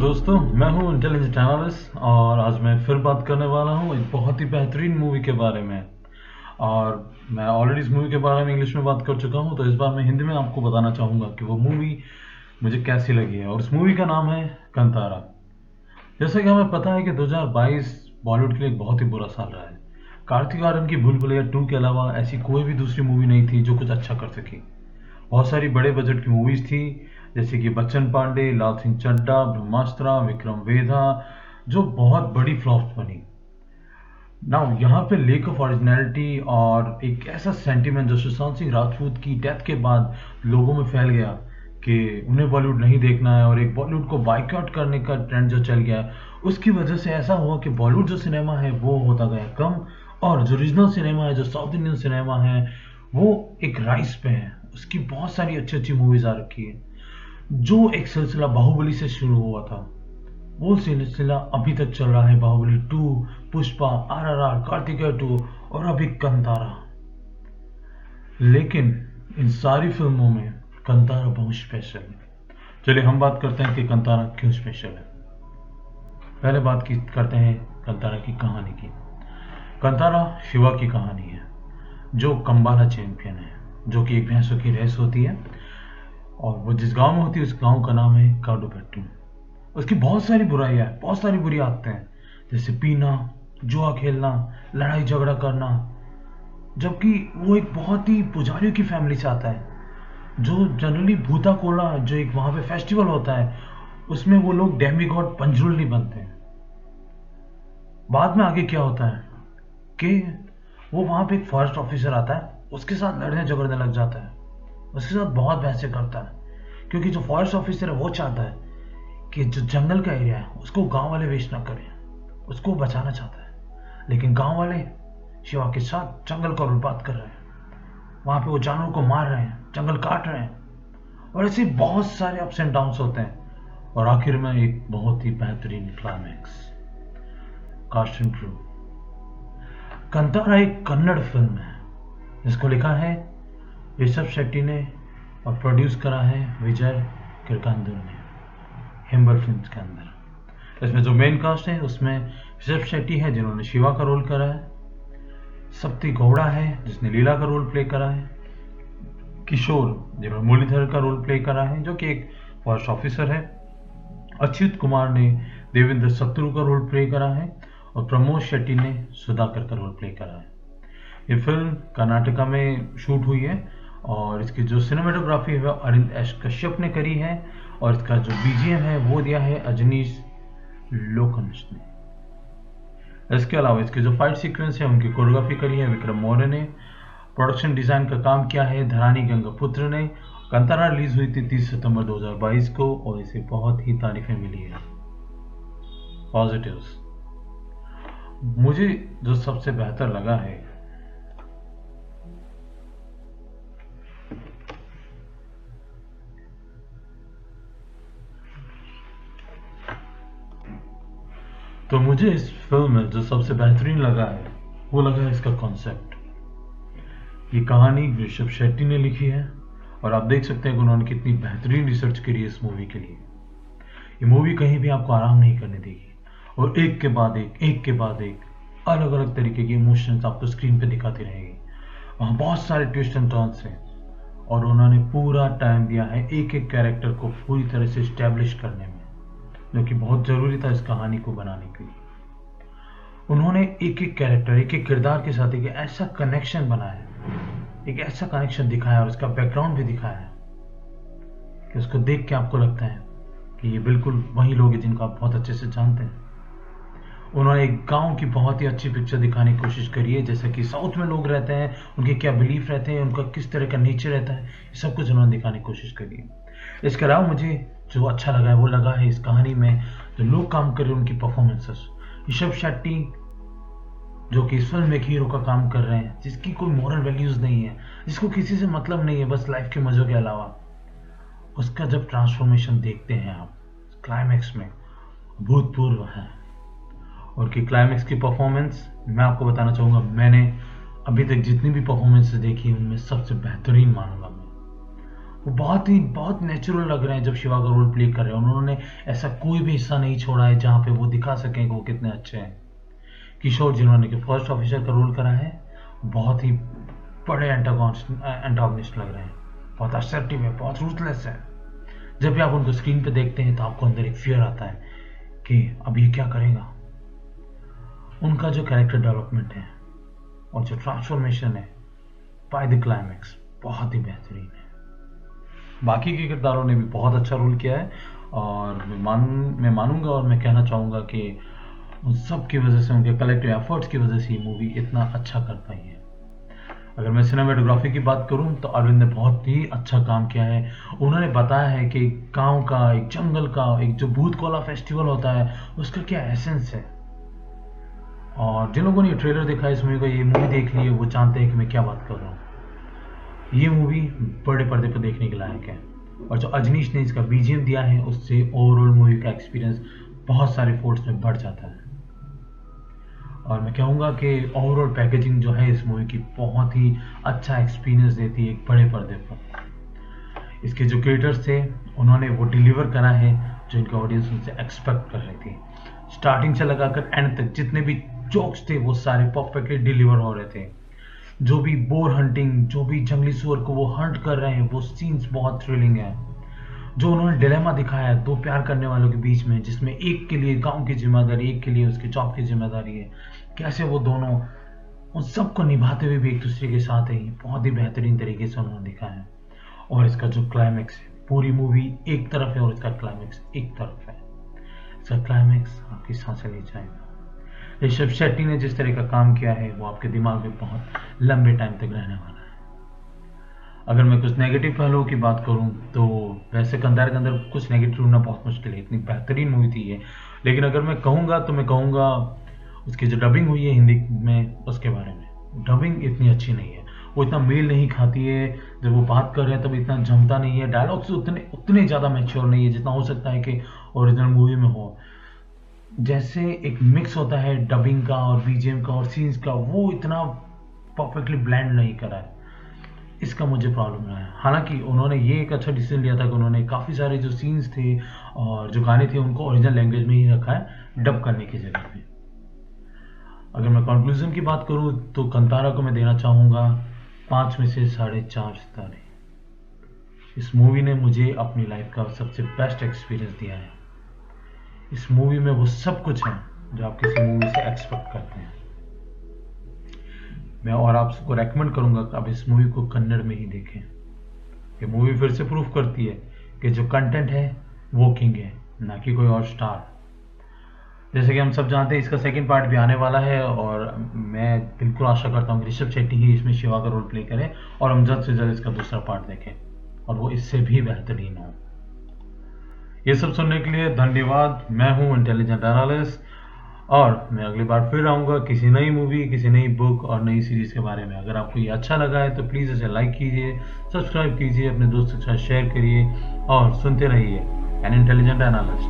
दोस्तों, मैं हूं इंटेलिजेंट एनालिस्ट और आज मैं फिर बात करने वाला हूं एक बहुत ही बेहतरीन मूवी के बारे में। और मैं ऑलरेडी इस मूवी के बारे में इंग्लिश में बात कर चुका हूं, तो इस बार मैं हिंदी में आपको बताना चाहूँगा कि वो मूवी मुझे कैसी लगी है। और उस मूवी का नाम है कंतारा। जैसे कि हमें पता है कि 2022 बॉलीवुड के लिए एक बहुत ही बुरा साल रहा है। कार्तिक आर्यन की भूल भुलैया 2 के अलावा ऐसी कोई भी दूसरी मूवी नहीं थी जो कुछ अच्छा कर सकी। बहुत सारी बड़े बजट की मूवीज थी, जैसे कि बच्चन पांडे, लाल सिंह चड्ढा, ब्रह्मास्त्र, विक्रम वेधा, जो बहुत बड़ी फ्लॉप बनी। नाउ यहाँ पे लेक ऑफ ओरिजिनलिटी और एक ऐसा सेंटीमेंट जो सुशांत सिंह राजपूत की डेथ के बाद लोगों में फैल गया कि उन्हें बॉलीवुड नहीं देखना है, और एक बॉलीवुड को बाइकआउट करने का ट्रेंड जो चल गया है, उसकी वजह से ऐसा हुआ कि बॉलीवुड जो सिनेमा है वो होता गया कम, और जो रीजनल सिनेमा है, जो साउथ इंडियन सिनेमा है, वो एक राइस पे है। उसकी बहुत सारी अच्छी अच्छी मूवीज आ रखी है। जो एक सिलसिला बाहुबली से शुरू हुआ था, वो सिलसिला अभी तक चल रहा है। बाहुबली 2, पुष्पा, RRR, कार्तिकेय 2 और अभी कंतारा। लेकिन इन सारी फिल्मों में कंतारा बहुत स्पेशल है। चलिए हम बात करते हैं कि कंतारा क्यों स्पेशल है। पहले करते हैं कंतारा की कहानी की। कंतारा शिवा की कहानी है, जो कंबाला चैंपियन है, जो कि एक भैंसों की रेस होती है, और वो जिस गांव में होती है उस गांव का नाम है काडुपेट्टू। उसकी बहुत सारी बुराइयां हैं, बहुत सारी बुरी आदतें हैं, जैसे पीना, जुआ खेलना, लड़ाई झगड़ा करना। जबकि वो एक बहुत ही पुजारियों की फैमिली से आता है, जो जनरली भूता कोला, जो एक वहां पे फेस्टिवल होता है, उसमें वो लोग डेमीगॉड पंजुरली बनते हैं। बाद में आगे क्या होता है कि वो वहां पे एक फॉरेस्ट ऑफिसर आता है, उसके साथ लड़ने झगड़ने लग जाता है, उसके साथ बहुत बहसें करता है, क्योंकि जो फॉरेस्ट ऑफिसर है वो चाहता है कि जो जंगल का एरिया है उसको गांव वाले वेस्ट ना करें, उसको बचाना चाहता है। लेकिन गांव वाले शिवा के साथ जंगल को बर्बाद कर रहे हैं, वहां पे वो जानवरों को मार रहे हैं, जंगल काट रहे हैं, और ऐसे बहुत सारे अप्स एंड डाउन्स होते हैं। और आखिर में एक बहुत ही बेहतरीन climax. Cast and crew. Kantara एक कन्नड़ फिल्म है जिसको लिखा है ऋषभ शेट्टी ने और प्रोड्यूस करा है विजय किरकांदूर ने, हिम्बल फिल्म्स के अंदर। इसमें जो मेन कास्ट है उसमें ऋषभ शेट्टी है जिन्होंने शिवा का रोल करा है, सप्ती गौड़ा है जिसने लीला का रोल प्ले करा है, किशोर जिन्होंने मुरलीधर का रोल प्ले करा है जो कि एक फॉरेस्ट ऑफिसर है, अच्युत कुमार ने देवेंद्र शत्रु का रोल प्ले करा है, और प्रमोद शेट्टी ने सुधाकर का रोल प्ले करा है। ये फिल्म कर्नाटका में शूट हुई है, और इसकी जो सिनेमेटोग्राफी है अरिंद एस कश्यप ने करी है, और इसका जो BGM है वो दिया है अजनीश लोकंश ने। इसके अलावा इसके जो फाइट सीक्वेंस है उनकी कोरियोग्राफी करी है विक्रम मौर्य ने। प्रोडक्शन डिजाइन का काम किया है धरानी गंगापुत्र ने। कंतारा रिलीज हुई थी 30 सितंबर 2022 को, और इसे बहुत ही तारीफें मिली है। पॉजिटिव्स, मुझे जो सबसे बेहतर लगा है तो मुझे इस फिल्म में जो सबसे बेहतरीन लगा है वो लगा है इसका कॉन्सेप्ट। ये कहानी ऋषभ शेट्टी ने लिखी है, और आप देख सकते हैं कि उन्होंने कितनी बेहतरीन रिसर्च करी है इस मूवी के लिए। ये मूवी कहीं भी आपको आराम नहीं करने देगी, और एक के बाद एक अलग अलग तरीके के इमोशंस आपको स्क्रीन पे दिखाती रहेगी। वहाँ बहुत सारे ट्विस्ट एंड टर्न्स हैं, और उन्होंने पूरा टाइम दिया है एक एक कैरेक्टर को पूरी तरह से स्टैब्लिश करने में, जो कि बहुत जरूरी था इस कहानी को बनाने के लिए। उन्होंने एक एक कैरेक्टर, एक एक किरदार के साथ एक ऐसा कनेक्शन बनाया, एक ऐसा कनेक्शन दिखाया, और उसका बैकग्राउंड भी दिखाया कि उसको देख के आपको लगता है कि ये बिल्कुल वही लोग हैं जिनको आप बहुत अच्छे से जानते हैं। उन्होंने एक गांव की बहुत ही अच्छी पिक्चर दिखाने की कोशिश करी है, जैसे कि साउथ में लोग रहते हैं, उनके क्या बिलीफ रहते हैं, उनका किस तरह का नेचर रहता है, ये सब कुछ उन्होंने दिखाने की कोशिश करी है। इसके अलावा मुझे जो अच्छा लगा है वो लगा है इस कहानी में जो लोग काम कर रहे हैं उनकी परफॉर्मेंसेस। ऋषभ शेट्टी जो कि इस फिल्म में एक हीरो का काम कर रहे हैं, जिसकी कोई मॉरल वैल्यूज नहीं है, जिसको किसी से मतलब नहीं है बस लाइफ के मजों के अलावा, उसका जब ट्रांसफॉर्मेशन देखते हैं आप क्लाइमैक्स में, भूतपूर्व है। और कि क्लाइमैक्स की परफॉर्मेंस मैं आपको बताना चाहूँगा, मैंने अभी तक जितनी भी परफॉर्मेंसेस देखी उनमें सबसे बेहतरीन मानूंगा मैं। वो बहुत नेचुरल लग रहे हैं जब शिवा का रोल प्ले कर रहे हैं। उन्होंने ऐसा कोई भी हिस्सा नहीं छोड़ा है जहाँ पे वो दिखा सकें कि वो कितने अच्छे हैं। किशोर जिन्होंने कि फर्स्ट ऑफिसर का रोल करा है, बहुत ही बड़े एंटागोनिस्ट लग रहे हैं, बहुत असर्टिव है, बहुत रूथलेस है। जब भी आप उनको स्क्रीन पे देखते हैं तो आपको अंदर एक फियर आता है कि अब ये क्या करेगा। उनका जो कैरेक्टर डेवलपमेंट है और जो ट्रांसफॉर्मेशन है बाय द क्लाइमैक्स बहुत ही बेहतरीन है। बाकी के किरदारों ने भी बहुत अच्छा रोल किया है और मैं मानूंगा और मैं कहना चाहूँगा कि उन सब की वजह से, उनके कलेक्टिव एफर्ट्स की वजह से ये मूवी इतना अच्छा कर पाई है। अगर मैं सिनेमेटोग्राफी की बात करूं तो अरविंद ने बहुत ही अच्छा काम किया है। उन्होंने बताया है कि गांव का, एक जंगल का, एक जो भूत कोला फेस्टिवल होता है उसका क्या एसेंस है। और जिन लोगों ने ट्रेलर देखा है इस मूवी का, ये मूवी देख ली है, वो जानते हैं कि मैं क्या बात कर रहा हूँ। ये मूवी बड़े पर्दे पर देखने के लायक है और जो अजनीश ने इसका बीजीएम दिया है उससे ओवरऑल मूवी का एक्सपीरियंस बहुत सारे फोर्ट्स में बढ़ जाता है। और मैं कहूँगा कि ओवरऑल पैकेजिंग जो है इस मूवी की बहुत ही अच्छा एक्सपीरियंस देती है एक बड़े पर्दे पर। इसके जो क्रिएटर्स थे उन्होंने वो डिलीवर करा है जो इनके ऑडियंस उनसे एक्सपेक्ट कर रही थी। स्टार्टिंग से लगाकर एंड तक जितने भी जोक्स थे वो सारे परफेक्टली डिलीवर हो रहे थे। जो भी बोर हंटिंग, जो भी जंगली सुअर को वो हंट कर रहे हैं, वो सीन्स बहुत थ्रिलिंग है। जो उन्होंने डिलेमा दिखाया है दो प्यार करने वालों के बीच में, जिसमें एक के लिए गांव की जिम्मेदारी, एक के लिए उसके जॉब की जिम्मेदारी है, कैसे वो दोनों उन सबको निभाते हुए भी एक दूसरे के साथ है, बहुत ही बेहतरीन तरीके से उन्होंने दिखाया है। और इसका जो क्लाइमैक्स है, पूरी मूवी एक तरफ है और इसका क्लाइमैक्स एक तरफ है। इसका क्लाइमैक्स आपकी सांसें ले जाएगा। ऋषभ शेट्टी ने जिस तरह का काम किया है वो आपके दिमाग में बहुत लंबे टाइम तक रहने वाला है। अगर मैं कुछ नेगेटिव पहलुओं की बात करूं तो वैसे कंधार के अंदर कुछ नेगेटिव ढूंढना बहुत मुश्किल है, इतनी बेहतरीन मूवी थी ये। लेकिन अगर मैं कहूँगा तो मैं कहूँगा उसकी जो डबिंग हुई है हिंदी में उसके बारे में। डबिंग इतनी अच्छी नहीं है, वो इतना मेल नहीं खाती है। जब वो बात कर रहे हैं तब इतना जमता नहीं है। डायलॉग्स उतने ज़्यादा मैच्योर नहीं है जितना हो सकता है कि ओरिजिनल मूवी में हो। जैसे एक मिक्स होता है डबिंग का और बीजीएम का और सीन्स का, वो इतना परफेक्टली ब्लेंड नहीं करा है। इसका मुझे प्रॉब्लम रहा है। हालांकि उन्होंने ये एक अच्छा डिसीजन लिया था कि उन्होंने काफ़ी सारे जो सीन्स थे और जो गाने थे उनको ओरिजिनल लैंग्वेज में ही रखा है डब करने की जगह पे। अगर मैं कंक्लूजन की बात करूँ तो कंतारा को मैं देना चाहूँगा 5 में से 4.5 सितारे। इस मूवी ने मुझे अपनी लाइफ का सबसे बेस्ट एक्सपीरियंस दिया है। इस मूवी में वो सब कुछ है जो आप किसी मूवी से एक्सपेक्ट करते हैं। मैं और आप सबको रेकमेंड करूंगा कि आप इस मूवी को कन्नड़ में ही देखें। ये मूवी फिर से प्रूफ करती है कि जो कंटेंट है वो किंग है, ना कि कोई और स्टार। जैसे कि हम सब जानते हैं इसका सेकंड पार्ट भी आने वाला है और मैं बिल्कुल आशा करता हूँ कि ऋषभ शेट्टी ही इसमें शिवा का रोल प्ले करे और हम जल्द से जल्द इसका दूसरा पार्ट देखें और वो इससे भी बेहतरीन हो। ये सब सुनने के लिए धन्यवाद। मैं हूँ इंटेलिजेंट एनालिस्ट और मैं अगली बार फिर आऊँगा किसी नई मूवी, किसी नई बुक और नई सीरीज़ के बारे में। अगर आपको ये अच्छा लगा है तो प्लीज़ इसे लाइक कीजिए, सब्सक्राइब कीजिए, अपने दोस्तों के साथ शेयर करिए और सुनते रहिए एन इंटेलिजेंट एनालिस्ट।